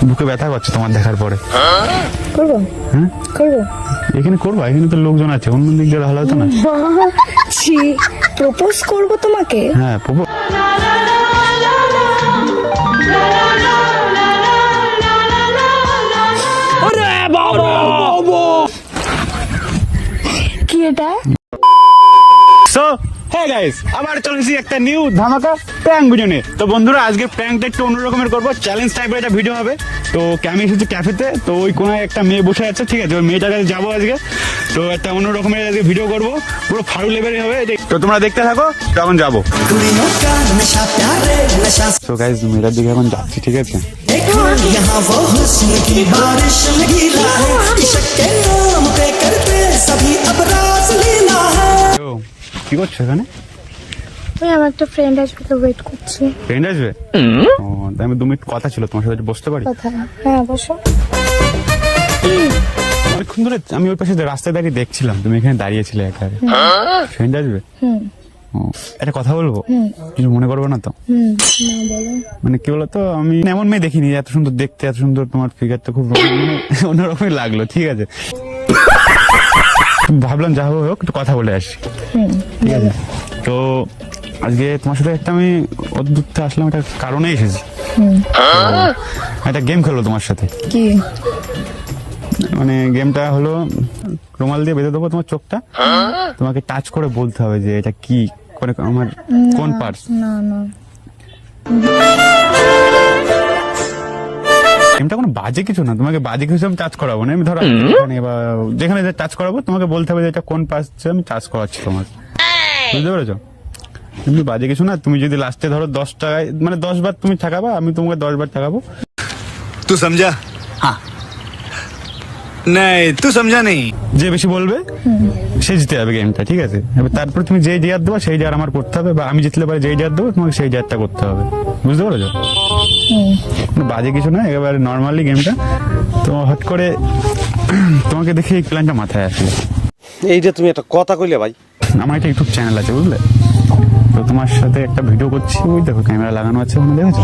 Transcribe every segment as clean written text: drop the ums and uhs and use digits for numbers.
বুকে ব্যথা করছে তোমার দেখার পরে। করবো? হ্যাঁ করবো। এখানে করবো, এখানে তো লোকজন আছে, অন্য দিক দিয়ে ভালো হতো না? প্রপোজ করবো তোমাকে? হ্যাঁ কি এটা? সো হ্যাঁ গাইস, আবার চলেছি একটা নিউ ধামাকা প্র্যাঙ্ক ভিডিও নিয়ে। তো বন্ধুরা, আজকে প্র্যাঙ্কটা একটু অন্যরকমের করবো, চ্যালেঞ্জ টাইপের একটা ভিডিও হবে। তো আমি এসেছি ক্যাফেতে, তো ওই কোনায় একটা মেয়ে বসে আছে, ঠিক আছে? ওই মেয়েটার কাছে যাবো আজকে, তো একটা অন্য রকমের আজকে ভিডিও করবো, পুরো ফাড়ু লেভেলের হবে। তো তোমরা দেখতে থাকো, তখন যাবো। তো গাইস, মেয়েটার দিকে এখন যাচ্ছি, ঠিক আছে? কি করছো এখানে? ওই আমার একটা ফ্রেন্ড আসবে, তো ওয়েট করছি। ফ্রেন্ড আসবে? ও, তাই আমি 2 মিনিট কথা ছিল তোমার সাথে, বসতে পারি? কথা? হ্যাঁ, বসো। অনেকক্ষণ ধরে আমি ওই পাশে রাস্তায় দাঁড়িয়ে দেখছিলাম, তুমি এখানে দাঁড়িয়েছিলে একা। ফ্রেন্ড আসবে? ও, একটা কথা বলবো, কিছু মনে করবে না তো? না, বলো। মানে কি বলতো, আমি এমন মেয়ে দেখিনি, এত সুন্দর দেখতে, এত সুন্দর তোমার ফিগারটা, খুব মানে অন্যরকমই লাগলো, ঠিক আছে? ভাবলাম যা হোক একটু কথা বলে আসি, ঠিক আছে? তো আজকে তোমার সাথে একটা আমি অদ্ভুত আসলাম, একটা কারণে এসেছি। একটা গেম খেলবো তোমার সাথে। কি? মানে গেমটা হলো, রুমাল দিয়ে বেঁধে দেবো তোমার চোখটা, তোমাকে টাচ করে বলতে হবে যে এটা কি, করে আমার কোন পার্টস। না না, গেমটা কোনো বাজে কিছু না, তোমাকে বাজে কিছু আমি টাচ করাবো না। আমি ধরো এখানে বা যেখানে টাচ করাবো, তোমাকে বলতে হবে যে এটা কোন পার্টস আমি টাচ করাচ্ছি তোমার, বুঝতে পেরেছো? এমনি বাজে কিছু না। তুমি যদি লাস্টে ধরো 10 টাকায়, মানে 10 বার তুমি ঠাকাবা, আমি তোমাকে 10 বার ঠাকাবো। तू समझा? हाँ नहीं, तू समझा नहीं। যে বেশি বলবে সে জিতে যাবে গেমটা, ঠিক আছে? এবার তারপর তুমি যেই ডিয়ার দেবো সেই ডিয়ার আমার করতে হবে, বা আমি জিতলে পারে যেই ডিয়ার দেবো তোমাকে সেই ডিয়ারটা করতে হবে, বুঝতে পেরেছো? কোনো বাজে কিছু না, একেবারে নর্মালি গেমটা। তো হট করে তোমাকে দেখে এই প্ল্যানটা মাথায় আসে। এই যে তুমি একটা কথা কইলে ভাই, আমার একটা ইউটিউব চ্যানেল আছে, বুঝলে? তো তোমার সাথে একটা ভিডিও করছি, ওই দেখো ক্যামেরা লাগানো আছে, ওখানে দেখেছো?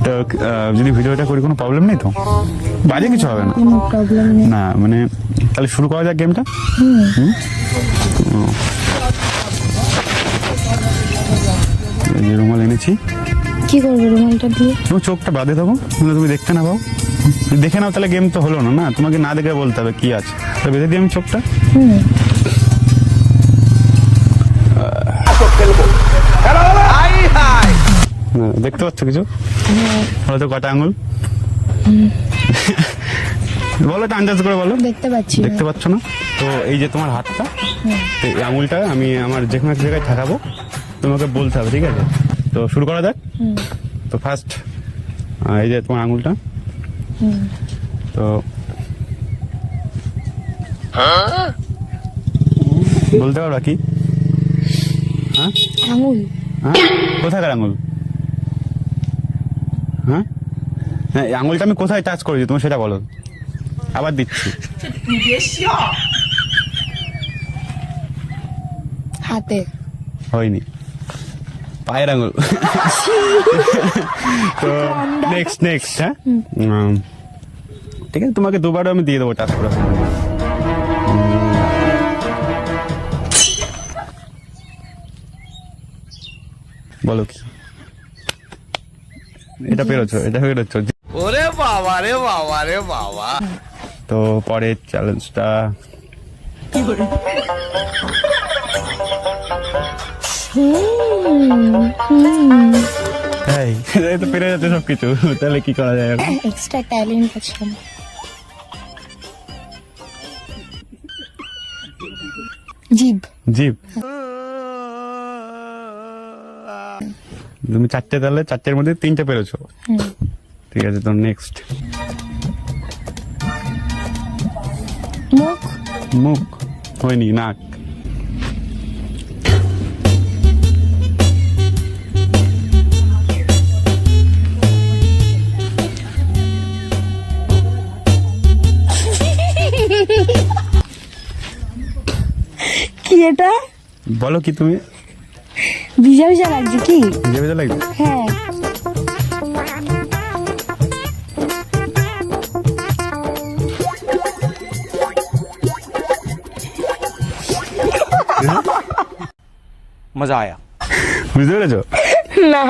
তো যদি ভিডিওটা করি কোনো প্রবলেম নেই তো? বাজে কিছু হবে না? কোনো প্রবলেম নেই। না মানে তাহলে শুরু করা যাক গেমটা। এই যে রুমাল এনেছি। কি করবে রুমালটা দিয়ে? তুমি চোখটা বাঁধে থাকো, তুমি দেখতে না পাও। যদি দেখে নাও তাহলে গেম তো হলো না, না? তোমাকে না দেখে বলতে হবে কি আছে। তো বেঁধে দিই আমি চোখটা। দেখতে পাচ্ছ কিছু? হয়তো কটা আঙুল বলো তো, আন্দাজ করে বলো। দেখতে পাচ্ছি না। দেখতে পাচ্ছ না? তো এই যে তোমার হাতটা, তো এই আঙুলটা আমি আমার যে কোনো এক জায়গায় ঠাকাবো, তোমাকে বলতে হবে, ঠিক আছে? তো শুরু করা যাক। তো ফার্স্ট এই যে তোমার আঙুলটা, তো বলতে পারবা কি? হ্যাঁ আঙুল? হ্যাঁ, কোথাকার আঙুল? হ্যাঁ হ্যাঁ, এই আঙুলটা আমি কোথায় টাচ করেছি তুমি সেটা বলো। আবার দিচ্ছি। হাতে? হয়নি, পায়ের আঙুল। তো নেক্সট হ্যাঁ, ঠিক আছে, তোমাকে 2 বারও আমি দিয়ে দেবো টাচ করার সময়। বলো কি? এটা পেরোছো? ওরে বাবা রে বাবা রে বাবা। তো পরের চ্যালেঞ্জটা এই তো পেরে যাচ্ছে সবকিছু, তাহলে কি করা যায় এখন? এক্সট্রা ট্যালেন্ট আছে। জিভ? জিভ? তুমি 4টে, তাহলে 4টের মধ্যে 3টে পেরেছো, ঠিক আছে? তো নেক্সট মুখ? মুখ হয়নি, নাক? কি এটা? বলো কি তুমি? ভিজা ভিজা লাগছে কি? ভিজে ভিজে লাগছে? হ্যাঁ। मजा आया। বুঝতে পেরেছো? না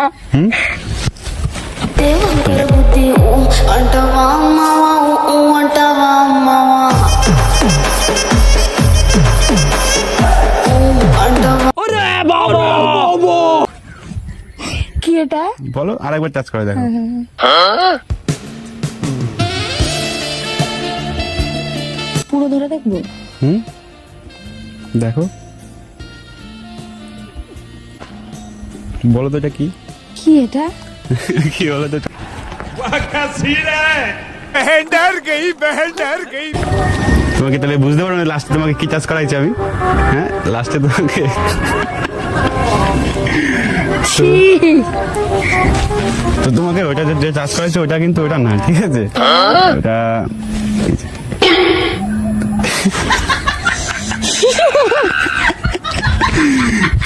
దేవంకర బుద్ధి ఊ అంటవా మావా ఊ అంటవా మావా ఊ అంటవా কি এটা? বলো আরেকবার টাচ করে দেখো। পুরো ধরে দেখবো? দেখো বলো তো এটা কি? কি এটা? কি বলো তো? তোমাকে তাহলে বুঝতে পারো না লাস্টে তোমাকে কি টাচ করাইছি আমি? হ্যাঁ লাস্টে তোমাকে তো তোমাকে ওইটা যে টাচ করাইছে ওটা কিন্তু ওটা না, ঠিক আছে? ওটা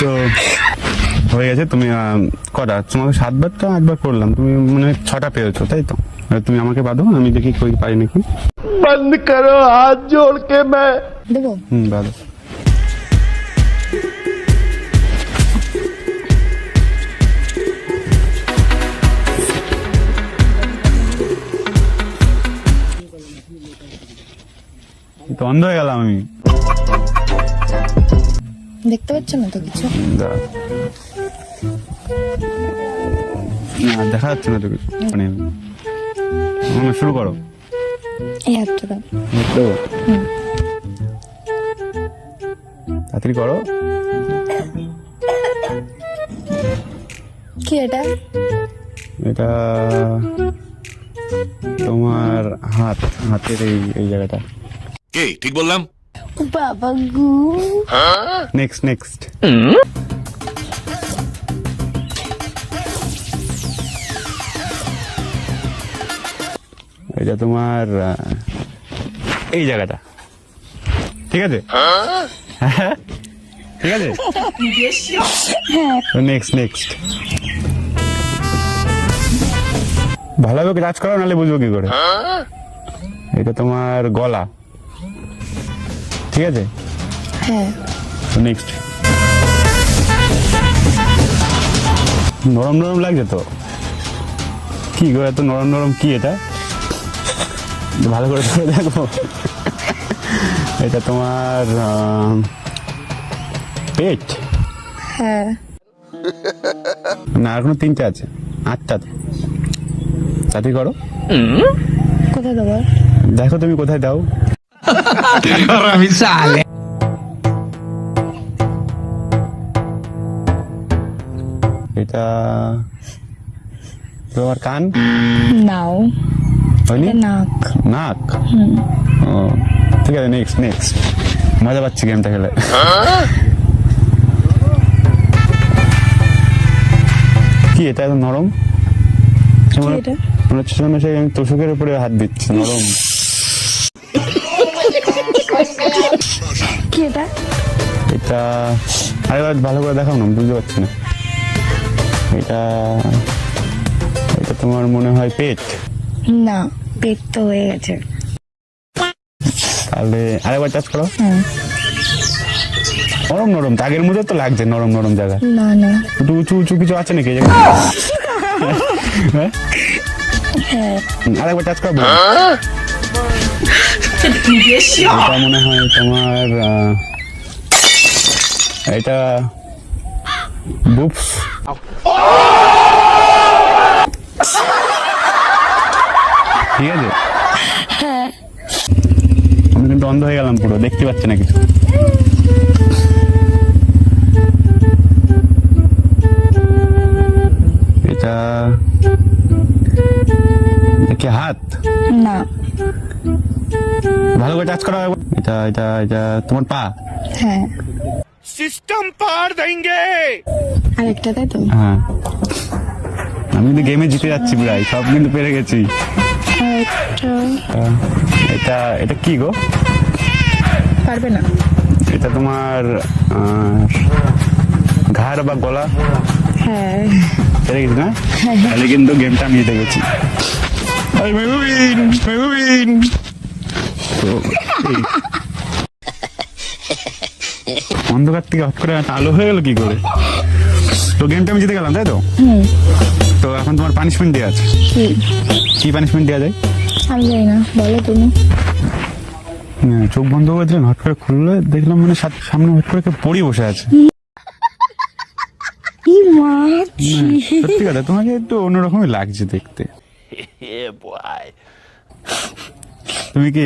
তো হয়ে গেছে। তুমি কটা তোমাকে 7বার তো 8বার করলাম, তুমি মানে 6টা পেয়েছো তাই তো? তুমি আমাকে বাঁধো, আমি দেখি কই পারি নাকি। बंद करो हाथ जोड़ के मैं। দেবো? বাঁধো। তো অন্ধ হয়ে গেলাম আমি। দেখতে পাচ্ছ না তো কিছু? দাঁড়াও। না দেখা যাচ্ছে না তো কিছু, মানে শুরু করো। এই হাতটা দাও। দেবো? তাড়াতাড়ি করো। কি এটা? এটা তোমার হাতের এই জায়গাটা। কে ঠিক বললাম? বাবা গু। নেক্সট এটা তোমার এই জায়গাটা, ঠিক আছে? ঠিক আছে, নেক্সট ভালোভাবে কাজ করো নাহলে বুঝবো কি করে। এটা তোমার গলা, ঠিক আছে? হ্যাঁ নেক্সট নরম লাগছে তো? কি গো এত নরম কি এটা? ভালো করে ধরে দেখো। এটা তোমার পেট। হ্যাঁ না আর কোনো 3টে আছে, 8টা তো। তাড়াতাড়ি করো। কোথায় দেবো? দেখো তুমি কোথায় দাও। এটা তোমার কান নাও। হয়নি? এটা নাক। ও ঠিক আছে, নেক্সট মজা পাচ্ছি গেমটা খেলে। কি এটা এত নরম? কি এটা? মনে হচ্ছে যেন সেই আমি তোষকের উপরে হাত দিচ্ছি, নরম। কি এটা? এটা আরেকবার ভালো করে দেখাও না, বুঝতে পারছি না। এটা তোমার মনে হয় পেট? না পেট তো হয়ে গেছে। তাহলে আরেকবার টাচ করো। নরম আগের মধ্যে তো লাগছে, নরম জায়গা। না একটু উঁচু কিছু আছে নাকি এই জায়গায়? হ্যাঁ আরেকবার টাচ করো। এটা মনে হয় তোমার এটা বুপস। ঠিক আছে, আমি কিন্তু অন্ধ হয়ে গেলাম পুরো, দেখতে পাচ্ছি না কিছু। এটা কি হাত? না ভালো করে টাচ করা। এটা তোমার পা? হ্যাঁ सिस्टम पार देंगे। আরেকটা তাই তো? হ্যাঁ আমি কিন্তু গেমে জিতে যাচ্ছি প্রায়, সব কিন্তু পেরে গেছি। এটা কি গো? পারবে না। এটা তোমার ঘাড় বা গলা? হ্যাঁ পেরে গেছি না? তাহলে কিন্তু গেমটা আমি জিতে গেছি। তো অন্ধকার থেকে হট করে একটা আলো হয়ে গেল কি করে? তো গেমটা আমি জিতে গেলাম, তাই তো? তো এখন তোমার পানিশমেন্ট দেওয়া আছে। কি পানিশমেন্ট দেওয়া যায়? আমি জানি না, বলো তুমি। হ্যাঁ, চোখ বন্ধ করে দিলেন, হট করে খুললে দেখলাম মানে সামনে হট করে কেউ পড়ি বসে আছে। কি মা, সত্যি কথা, তোমাকে একটু অন্যরকমই লাগছে দেখতে। তুমি কি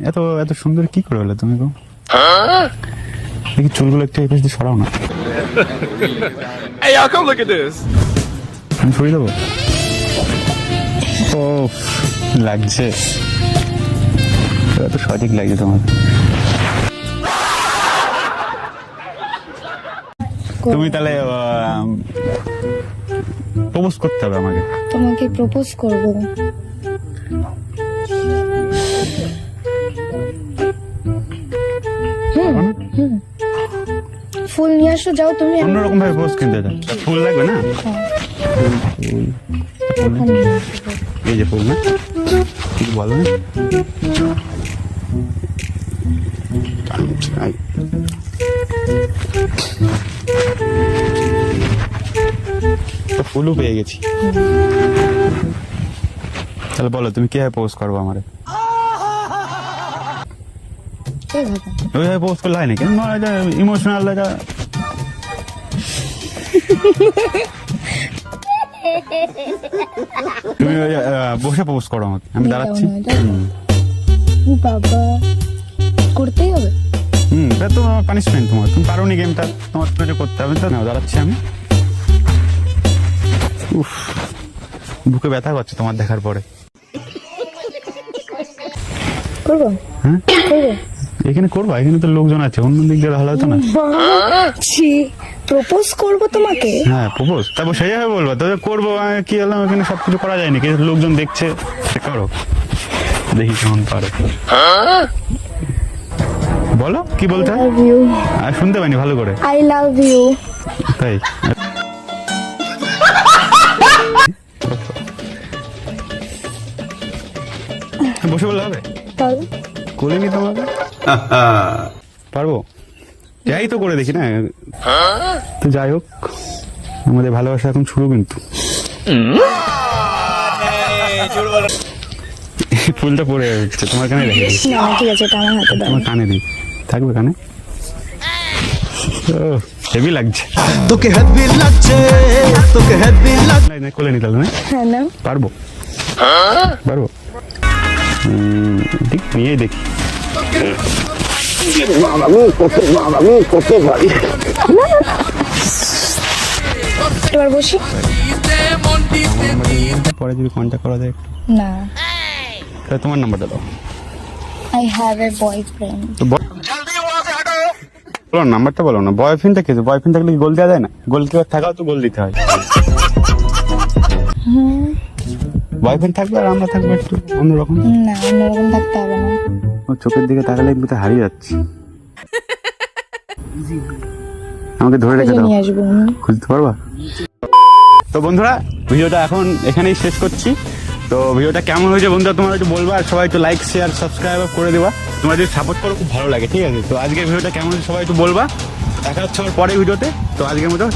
এত এত সুন্দর কি করে হলে তুমি গো? দেখি চুলগুলো একটু এই পাশ দিয়ে সরাও না। Hey, y'all, come look at this. আমি সরিয়ে দেবো? ও লাগছে, এত সঠিক লাগছে তোমার। তুমি তাহলে প্রপোজ করতে হবে আমাকে। তোমাকে প্রপোজ করব। ফুল নিয়ে আসো, যাও তুমি। অন্যরকম ভাবে প্রপোজ কিনতে দাও। ফুল লাগবে না? এই যে ফুল না, কিছু বলো না। তো ফুলও পেয়ে গেছি। তাহলে বলো তুমি কিভাবে প্রপোজ করবো আমারে? ওইভাবে প্রপোজ করলে হয় নাকি? ইমোশনাল এটা। তুমি বসে প্রপোজ করো আমাকে, আমি দাঁড়াচ্ছি। বাবা, করতেই হবে। তা তো আমার পানিশমেন্ট। তোমার তুমি পারো নি গেমটা, তোমার তো করতে হবে। তো না, দাঁড়াচ্ছি আমি। উফ, বুকে ব্যথা করছে তোমার দেখার পরে। করবো? হ্যাঁ করবো। এখানে করবা? এখানে তো লোকজন আছে, অন্য দিক দিয়ে ভালো হতো না? প্রপোজ করবো তোমাকে? হ্যাঁ প্রপোজ, তারপর সেইভাবে বলবো তো করবো। কি হলাম, এখানে সবকিছু করা যায়নি, কিন্তু লোকজন দেখছে। করো, দেখি কেমন পারো। বলো কি বলতে হয়? Love you. আর শুনতে পাইনি ভালো করে। I love you. তাই বসে বললে হবে? পারবো। কোলে নি তোমাকে? পারবো, যাই তো করে দেখি না। তো যাই হোক, আমাদের ভালোবাসা এখন শুরু। কিন্তু ফুলটা পড়ে যাচ্ছে, তোমার কানে রেখে দিই। না ঠিক আছে, এটা আমার হাতে দাও। তোমার কানে দিই, থাকবে কানে। ও হেভি লাগছে। তোকে হেভি লাগছে, তোকে হেভি লাগছে। না, কোলে নিতে হবে না? হ্যাঁ না, পারবো, পারবো। ঠিক নিয়েই দেখি। এবার বসি। পরে যদি কন্ট্যাক্ট করা যায় একটু। না, তাহলে তোমার নাম্বারটা দাও। I have a boyfriend. তো বলো নাম্বারটা, বলো না। বয়ফ্রেন্ডটা কি? বয়ফ্রেন্ড থাকলে কি গোল দেওয়া যায় না? গোলকিপার থাকাও তো গোল দিতে হয়। বয়ফ্রেন্ড থাকবে আর আমরা থাকবো একটু অন্যরকম। না, অন্যরকম থাকতে হবে না। ও চোখের দিকে তাকালে একটু হারিয়ে যাচ্ছে। আমাকে ধরে রেখে দাও, নিয়ে আসবো আমি। খুঁজতে পারবা? তো বন্ধুরা, ভিডিওটা এখন এখানেই শেষ করছি। তো ভিডিওটা কেমন হয়েছে বন্ধুরা তোমরা একটু বলবা, আর সবাই একটু লাইক শেয়ার সাবস্ক্রাইব করে দেবা। তোমরা যদি সাপোর্ট করো খুব ভালো লাগে, ঠিক আছে? তো আজকের ভিডিওটা কেমন হয়েছে সবাই একটু বলবা। দেখা হচ্ছে আমার পরের ভিডিওতে। তো আজকের মতো